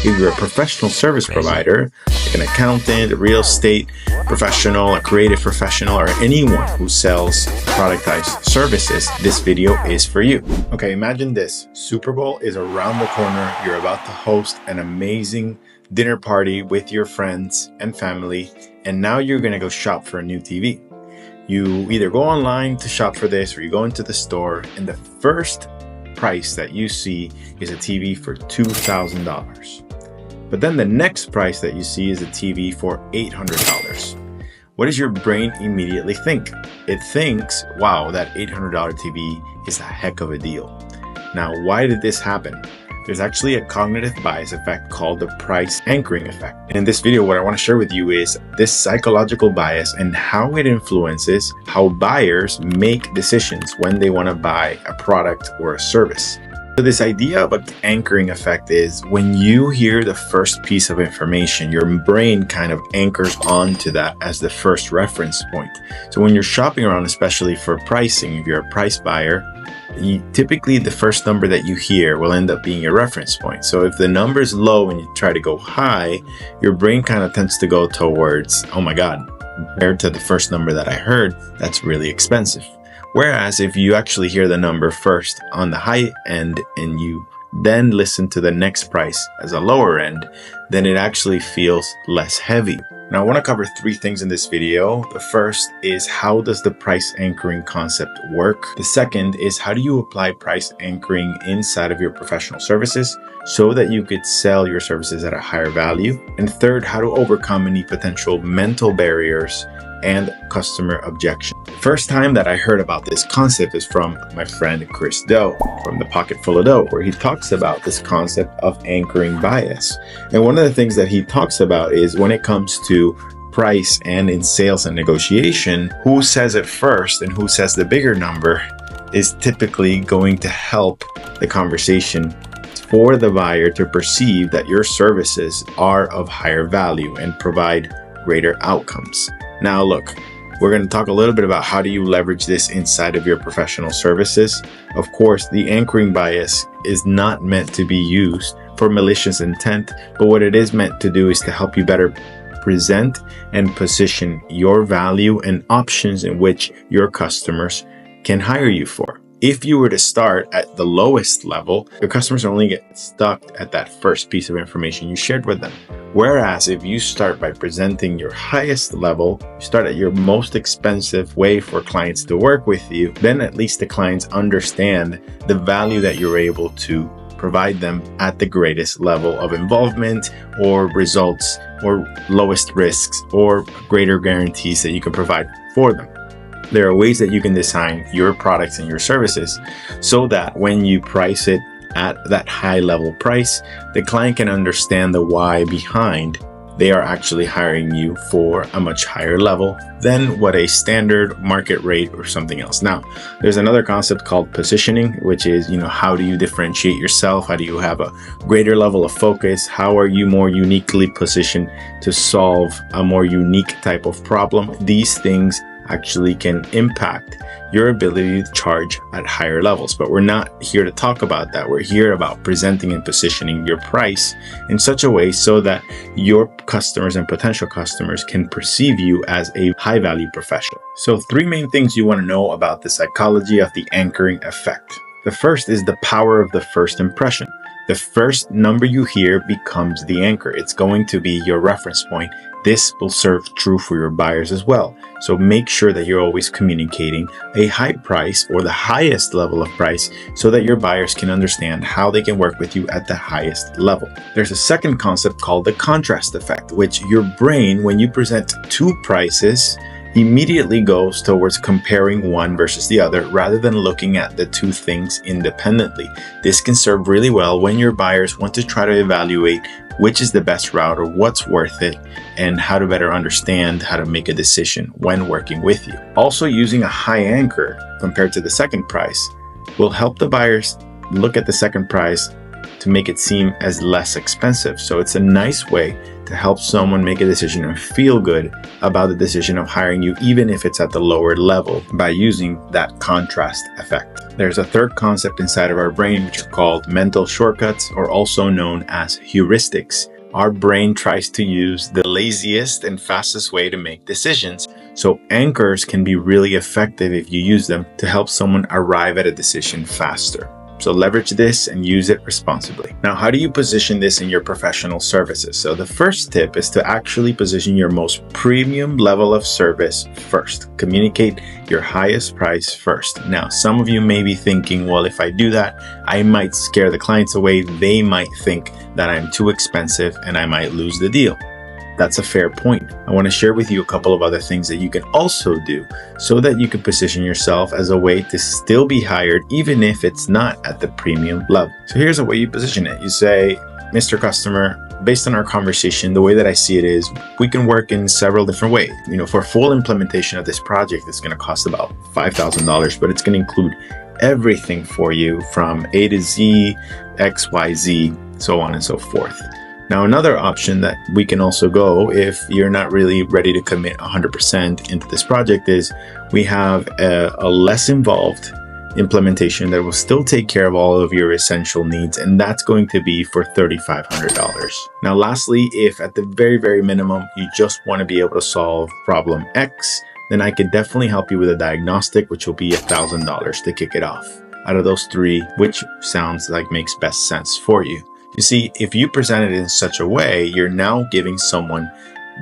If you're a professional service provider, like an accountant, a real estate professional, a creative professional, or anyone who sells productized services, this video is for you. Okay, imagine this. Super Bowl is around the corner. You're about to host an amazing dinner party with your friends and family, and now you're going to go shop for a new TV. You either go online to shop for this or you go into the store, and the first price that you see is a TV for $2,000. But then the next price that you see is a TV for $800. What does your brain immediately think? It thinks, wow, that $800 TV is a heck of a deal. Now, why did this happen? There's actually a cognitive bias effect called the price anchoring effect. And in this video, what I want to share with you is this psychological bias and how it influences how buyers make decisions when they want to buy a product or a service. So this idea of an anchoring effect is when you hear the first piece of information, your brain kind of anchors onto that as the first reference point. So when you're shopping around, especially for pricing, if you're a price buyer, typically the first number that you hear will end up being your reference point. So if the number is low and you try to go high, your brain kind of tends to go towards, oh my God, compared to the first number that I heard, that's really expensive. Whereas if you actually hear the number first on the high end and you then listen to the next price as a lower end, then it actually feels less heavy. Now, I want to cover three things in this video. The first is, how does the price anchoring concept work? The second is, how do you apply price anchoring inside of your professional services so that you could sell your services at a higher value? And third, how to overcome any potential mental barriers and customer objection. The first time that I heard about this concept is from my friend Chris Do from The Pocket Full of Dough, where he talks about this concept of anchoring bias. And one of the things that he talks about is when it comes to price and in sales and negotiation, who says it first and who says the bigger number is typically going to help the conversation for the buyer to perceive that your services are of higher value and provide greater outcomes. Now, look, we're going to talk a little bit about how do you leverage this inside of your professional services. Of course, the anchoring bias is not meant to be used for malicious intent, but what it is meant to do is to help you better present and position your value and options in which your customers can hire you for. If you were to start at the lowest level, your customers only get stuck at that first piece of information you shared with them. Whereas if you start by presenting your highest level, you start at your most expensive way for clients to work with you, then at least the clients understand the value that you're able to provide them at the greatest level of involvement or results or lowest risks or greater guarantees that you can provide for them. There are ways that you can design your products and your services so that when you price it at that high level price, the client can understand the why behind they are actually hiring you for a much higher level than what a standard market rate or something else. Now, there's another concept called positioning, which is, how do you differentiate yourself? How do you have a greater level of focus? How are you more uniquely positioned to solve a more unique type of problem? These things actually can impact your ability to charge at higher levels. But we're not here to talk about that. We're here about presenting and positioning your price in such a way so that your customers and potential customers can perceive you as a high value professional. So three main things you want to know about the psychology of the anchoring effect. The first is the power of the first impression. The first number you hear becomes the anchor. It's going to be your reference point. This will serve true for your buyers as well. So make sure that you're always communicating a high price or the highest level of price so that your buyers can understand how they can work with you at the highest level. There's a second concept called the contrast effect, which your brain, when you present two prices, immediately goes towards comparing one versus the other rather than looking at the two things independently. This can serve really well when your buyers want to try to evaluate which is the best route or what's worth it and how to better understand how to make a decision when working with you. Also, using a high anchor compared to the second price will help the buyers look at the second price to make it seem as less expensive. So it's a nice way to help someone make a decision and feel good about the decision of hiring you, even if it's at the lower level, by using that contrast effect. There's a third concept inside of our brain, which are called mental shortcuts, or also known as heuristics. Our brain tries to use the laziest and fastest way to make decisions. So anchors can be really effective if you use them to help someone arrive at a decision faster. So leverage this and use it responsibly. Now, how do you position this in your professional services? So the first tip is to actually position your most premium level of service first. Communicate your highest price first. Now, some of you may be thinking, well, if I do that, I might scare the clients away. They might think that I'm too expensive and I might lose the deal. That's a fair point. I want to share with you a couple of other things that you can also do so that you can position yourself as a way to still be hired, even if it's not at the premium level. So here's a way you position it. You say, Mr. Customer, based on our conversation, the way that I see it is we can work in several different ways. For full implementation of this project, it's going to cost about $5,000, but it's going to include everything for you from A to Z, X, Y, Z, so on and so forth. Now, another option that we can also go if you're not really ready to commit 100% into this project is we have a less involved implementation that will still take care of all of your essential needs, and that's going to be for $3,500. Now, lastly, if at the very, very minimum, you just want to be able to solve problem X, then I could definitely help you with a diagnostic, which will be $1,000 to kick it off. Out of those three, which sounds like makes best sense for you? You see, if you present it in such a way, you're now giving someone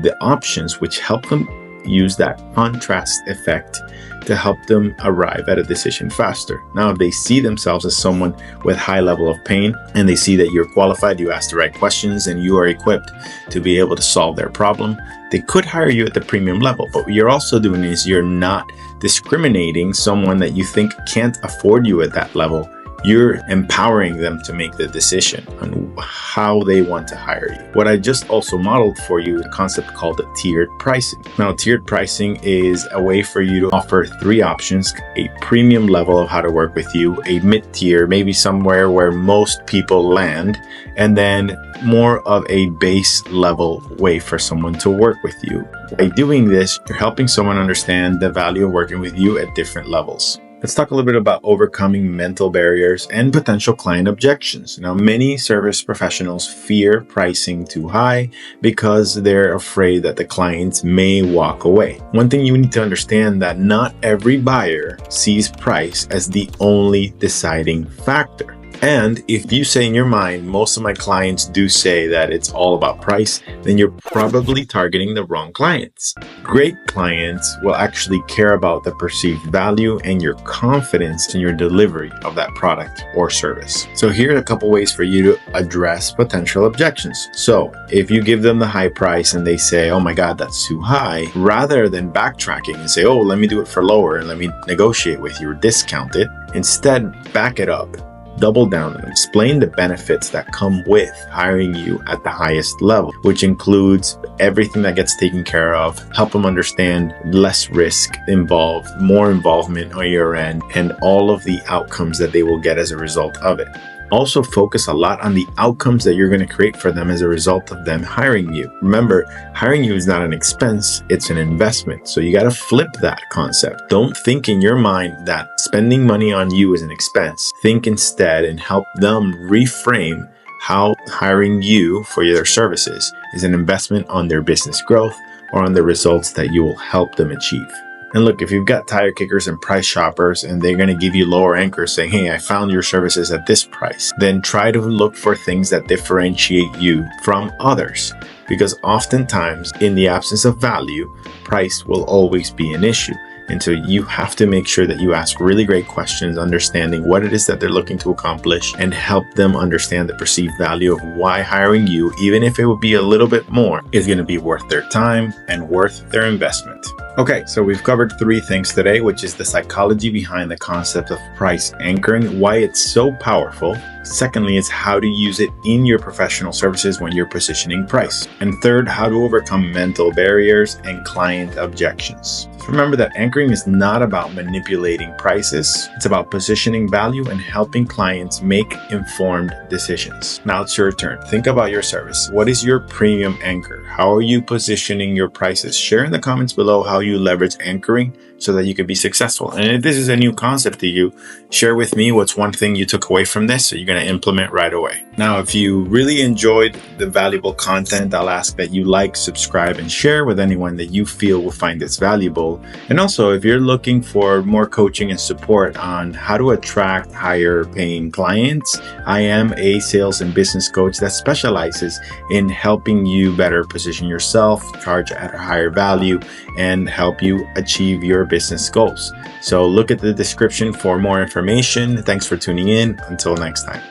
the options which help them use that contrast effect to help them arrive at a decision faster. Now, if they see themselves as someone with high level of pain and they see that you're qualified, you ask the right questions, and you are equipped to be able to solve their problem, they could hire you at the premium level. But what you're also doing is you're not discriminating someone that you think can't afford you at that level. You're empowering them to make the decision on how they want to hire you. What I just also modeled for you is a concept called tiered pricing. Now, tiered pricing is a way for you to offer three options: a premium level of how to work with you, a mid-tier, maybe somewhere where most people land, and then more of a base level way for someone to work with you. By doing this, you're helping someone understand the value of working with you at different levels. Let's talk a little bit about overcoming mental barriers and potential client objections. Now, many service professionals fear pricing too high because they're afraid that the clients may walk away. One thing you need to understand that not every buyer sees price as the only deciding factor. And if you say in your mind, most of my clients do say that it's all about price, then you're probably targeting the wrong clients. Great clients will actually care about the perceived value and your confidence in your delivery of that product or service. So here are a couple ways for you to address potential objections. So if you give them the high price and they say, oh my God, that's too high, rather than backtracking and say, oh, let me do it for lower and let me negotiate with you or discount it, instead back it up. Double down and explain the benefits that come with hiring you at the highest level, which includes everything that gets taken care of, help them understand less risk involved, more involvement on your end, and all of the outcomes that they will get as a result of it. Also focus a lot on the outcomes that you're going to create for them as a result of them hiring you. Remember, hiring you is not an expense, it's an investment. So you got to flip that concept. Don't think in your mind that spending money on you is an expense. Think instead and help them reframe how hiring you for their services is an investment on their business growth or on the results that you will help them achieve. And look, if you've got tire kickers and price shoppers and they're going to give you lower anchors saying, hey, I found your services at this price, then try to look for things that differentiate you from others. Because oftentimes, in the absence of value, price will always be an issue. And so you have to make sure that you ask really great questions, understanding what it is that they're looking to accomplish, and help them understand the perceived value of why hiring you, even if it would be a little bit more, is going to be worth their time and worth their investment. Okay, so we've covered three things today, which is the psychology behind the concept of price anchoring, why it's so powerful, Secondly, is how to use it in your professional services when you're positioning price. And third, how to overcome mental barriers and client objections. Remember that anchoring is not about manipulating prices. It's about positioning value and helping clients make informed decisions. Now it's your turn. Think about your service. What is your premium anchor? How are you positioning your prices? Share in the comments below how you leverage anchoring so that you can be successful. And if this is a new concept to you, share with me what's one thing you took away from this so you're going to implement right away. Now, if you really enjoyed the valuable content, I'll ask that you like, subscribe, and share with anyone that you feel will find this valuable. And also, if you're looking for more coaching and support on how to attract higher paying clients, I am a sales and business coach that specializes in helping you better position yourself, charge at a higher value, and help you achieve your business goals. So look at the description for more information. Thanks for tuning in. Until next time.